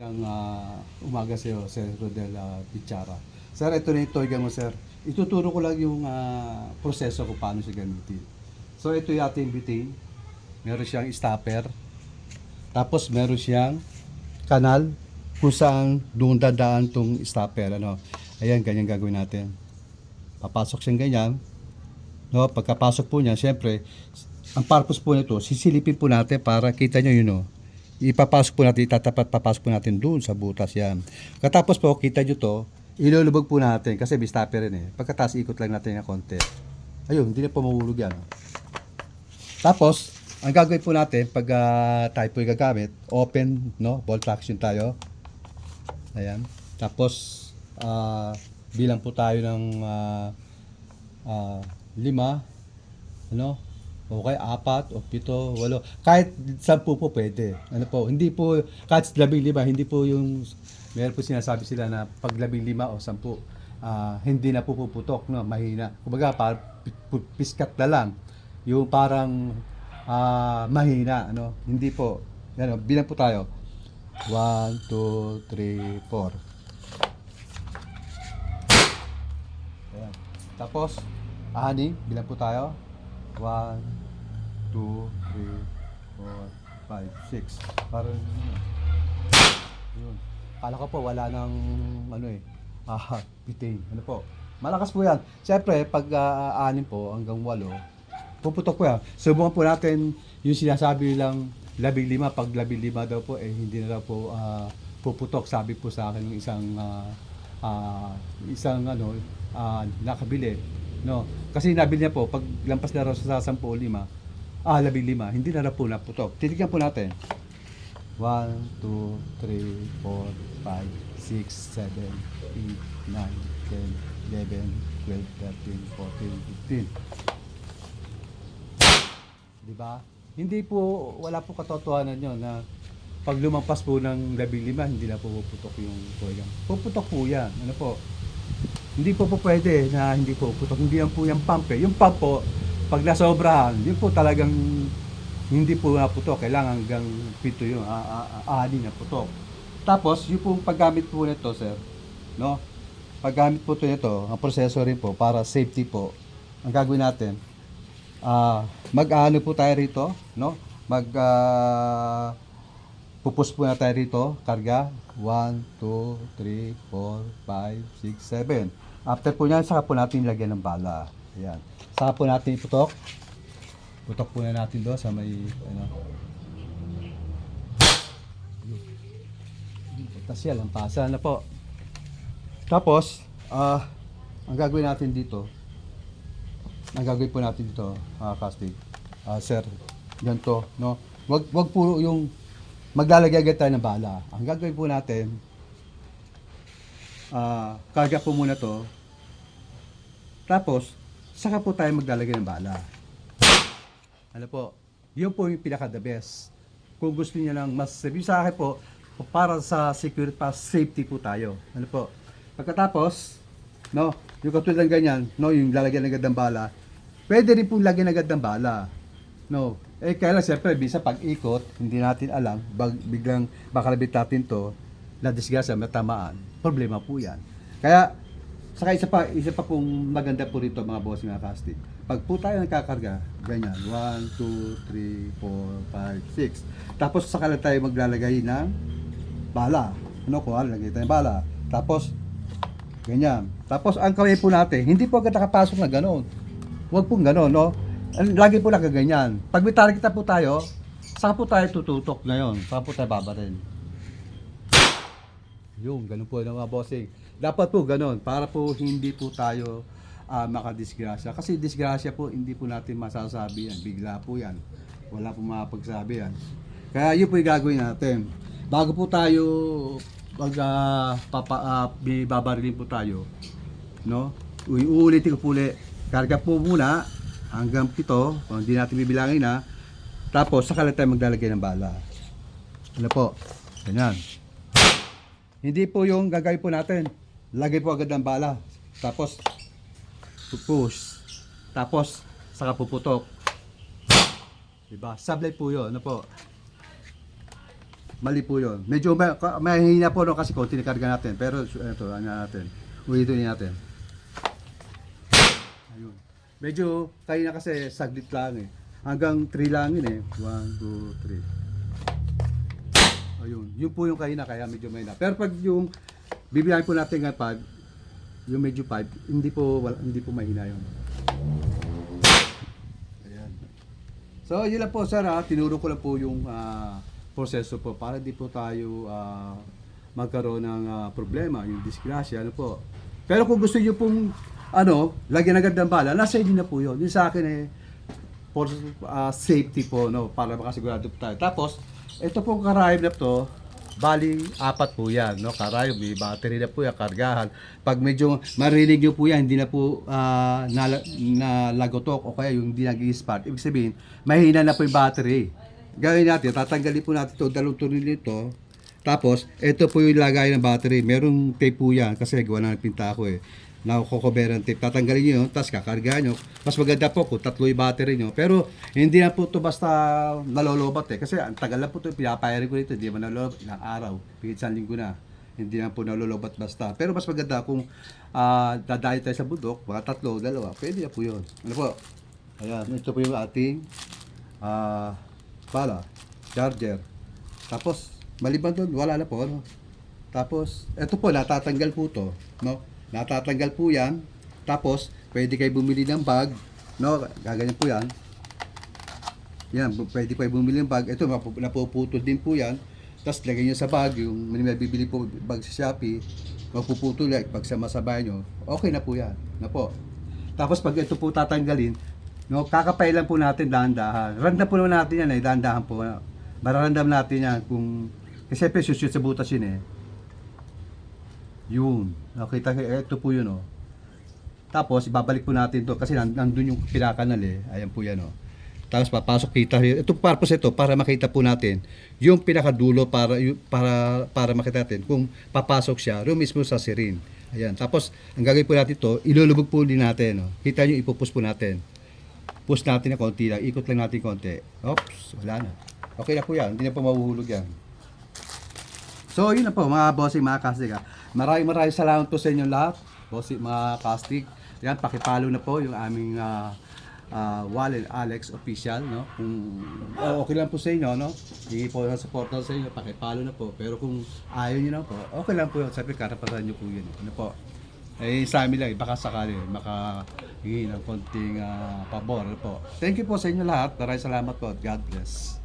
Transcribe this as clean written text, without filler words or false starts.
Ang umaga sa iyo, Sir Rodel Pichara. Sir, ito na yung toyga mo, sir. Ituturo ko lang yung proseso kung paano siya gamitin. So, ito yung ating butane. Meron siyang stopper. Tapos, meron siyang kanal kung saan doon dadaan tong stopper. Ano? Ayan, ganyan gagawin natin. Papasok siyang ganyan. No? Pagkapasok po niya, syempre, ang purpose po nito, sisilipin po natin para kita nyo yun, no? Ipapasok po natin, papasok po natin doon sa butas yan. Katapos po, kita nyo to, ilulubog po natin kasi may stopper rin eh. Pagkatapos, ikot lang natin ng konti. Ayun, hindi na po mahulog yan. Tapos, ang gagawin po natin, pag tayo po gagamit, open, no? Bolt action tayo. Ayan. Tapos, bilang po tayo ng 5, ano? Okay, 4 o 7, 8. Kahit 10 po pwede. Ano po, hindi po, kahit 15, hindi po yung, meron po sinasabi sila na pag 15 o 10, hindi na po puputok, no? Mahina. Kumbaga, piskat na lang. Yung parang mahina, ano? Hindi po. Ano, bilang po tayo. 1, 2, 3, 4. Ayan. Tapos, bilang po tayo. 1, 2, 3, 4, 5, 6. Parang yun. Kala ko po wala nang butane. Ano po? Malakas po yan. Siyempre, pag 6 po hanggang 8, puputok po yan. Subukan po natin yung sinasabi lang 15. Pag 15 daw po, hindi na daw po puputok. Sabi po sa akin ng isang nakabili. No? Kasi nabili niya po, pag lampas na raw sa 10 o 5, 15, hindi na po naputok. Titignan po natin. 1, 2, 3, 4, 5, 6, 7, 8, 9, 10, 11, 12, 13, 14, 15. Diba? Hindi po, wala po katotohanan yun na pag lumampas po ng 15, hindi na po puputok yung toyang. Puputok po yan. Ano po? Hindi po pwede na hindi po puputok. Hindi yan po yung pump eh. Yung pump po, pag nasobrahan, yun po talagang hindi po naputok. Kailangan hanggang 7 yun, 6 na putok. Tapos, yung pong paggamit po nito, sir, no? Paggamit po nito, ang proseso rin po, para safety po, ang gagawin natin, mag-ano po tayo rito, no? Pupus po na tayo rito, karga, 1, 2, 3, 4, 5, 6, 7. After po niyan, saka po natin lagyan ng bala. Ayan. Saka po natin iputok. Putok po na natin doon sa may, Tapos yan, lampasan na po. Tapos, ang gagawin natin dito, Castig, sir, ganito, no? Wag puro yung maglalagay agad tayo ng bala. Ang gagawin po natin, karga po muna to. Tapos, saka po tayo maglalagay ng bala. Ano po? Yun po yung pinaka-the best. Kung gusto niya lang mas safe. Sa akin po, para sa security, para safety po tayo. Ano po? Pagkatapos, no, yung katulad ng ganyan, no, yung lalagyan agad ng bala, pwede rin po lagyan agad ng bala. No. Kaya lang, siyempre, bisa pag-ikot, hindi natin alam, biglang makalabit natin to, na disgrasya, matamaan. Problema po yan. Kaya, saka isa pa pong maganda po rito mga boss, mga casting. Pag po tayo nagkakarga, ganyan, 1, 2, 3, 4, 5, 6. Tapos saka lang tayo maglalagay ng bala. Ano ko, lagay tayo ng bala. Tapos, ganyan. Tapos ang kaway po natin, hindi po agad nakapasok na gano'n. Huwag pong gano'n, no? Lagi po lang ganyan. Pag may target na po tayo, saka po tayo tututok ngayon. Saka po tayo babaril. Yung, ganun po yung mga bossing. Dapat po ganun, para po hindi po tayo makadisgrasya. Kasi disgrasya po, hindi po natin masasabi yan. Bigla po yan. Wala po makapagsabi yan. Kaya yun po yung gagawin natin. Bago po tayo babarilin po tayo, no? Uulitin ko po ulit. Karga po muna hanggang 7, kung hindi natin bibilangin na. Tapos, saka lang tayo maglalagay ng bala. Ano po? Ganyan. Hindi po yung gagawin po natin. Lagay po agad ng bala. Tapos, push. Tapos, saka puputok. Diba? Sablay po yun. Ano po? Mali po yun. Medyo mahihina po no, kasi konti na karga natin. Pero ito, ano natin. Ulitin natin. Ayun. Medyo kaya na kasi saglit lang eh. Hanggang 3 lang yun eh. 1, 2, 3. Ayun. Yun po yung kaya na, kaya medyo mahina. Pero pag yung bibiyahin po natin ng 5, yung medyo 5, hindi po mahina yun. Ayan. So, yun lang po sir ha. Tinuro ko lang po yung proseso po para di po tayo magkaroon ng problema, yung disgrasya, ano po. Pero kung gusto niyo pong lagyan agad ng bala, nasa inyo na po yun. Yung sa akin for safety po, no, para makasigurado po tayo. Tapos, ito pong karayom na to, bali, 4 po yan, no, karayom, may battery na po yan, kargahan. Pag medyo marinig nyo po yan, hindi na po nalagotok o kaya yung hindi nag-i-spark, ibig sabihin, mahina na po yung battery. Gawin natin, tatanggalin po natin ito, dalawang tornilyo ito. Tapos, ito po yung lagay ng battery. Merong tape po yan, kasi gawa na pinta ako eh. Nakukover ng tape. Tatanggalin nyo yun, tapos kakargahan nyo. Mas maganda po kung 3 yung battery nyo. Pero, hindi na po ito basta nalolobat eh. Kasi ang tagal na po ito, pinapayarin ko dito, hindi naman nalolobat. Ilang araw, pigit 1 linggo na. Hindi na po nalolobat basta. Pero mas maganda kung dadayo tayo sa bundok, mga 3, 2, pwede na po yun. Ano po? Ayan, ito po yung ating bala, charger. Tapos, maliban doon, wala na po, no? Tapos, eto po, natatanggal po to, no? Natatanggal po yan. Tapos, pwede kayo bumili ng bag, no? Gaganyan po yan. Yan, pwede kayo bumili ng bag. Ito, napuputol din po yan. Tapos, lagay nyo sa bag, yung may bibili po bag sa Shopee, mapuputol yan, pag samasabay nyo, okay na po yan, na po. Tapos, pag ito po tatanggalin, no, kakapay lang po natin dahan-dahan. Randam po naman natin yan eh, dahan-dahan po. Mararamdam natin yan kung, kasi siyempre shoot sa butas yun eh. Yun. Nakita kayo, ito po yun oh. Tapos, ibabalik po natin to kasi nandun yung pinakanal eh. Ayan po yan oh. Tapos papasok kita. Ito purpose ito para makita po natin yung pinakadulo para makita natin kung papasok siya yung mismo sa sirin. Ayan. Tapos, ang gagawin po natin ito, ilulubog po din natin. Oh. Kita nyo, ipupus po natin. Push natin na konti lang, ikot lang natin konti. Oops, wala na. Okay na po yan, hindi na po mahuhulog yan. So, yun na po mga bossing, mga kastig. Maraming salamat po sa inyo lahat, bossing, mga kastig. Yan, pakipalo na po yung aming Wallen Alex official, no? Kung okay lang po sa inyo, no? Hindi po na supportan sa inyo, pakipalo na po. Pero kung ayaw niyo na po, okay lang po yun. Sabi, karapatan niyo po yun. Ano po? Eh, sa amin lang, baka sakali, makahingi ng konting pabor po. Thank you po sa inyo lahat. Maraming salamat po. God bless.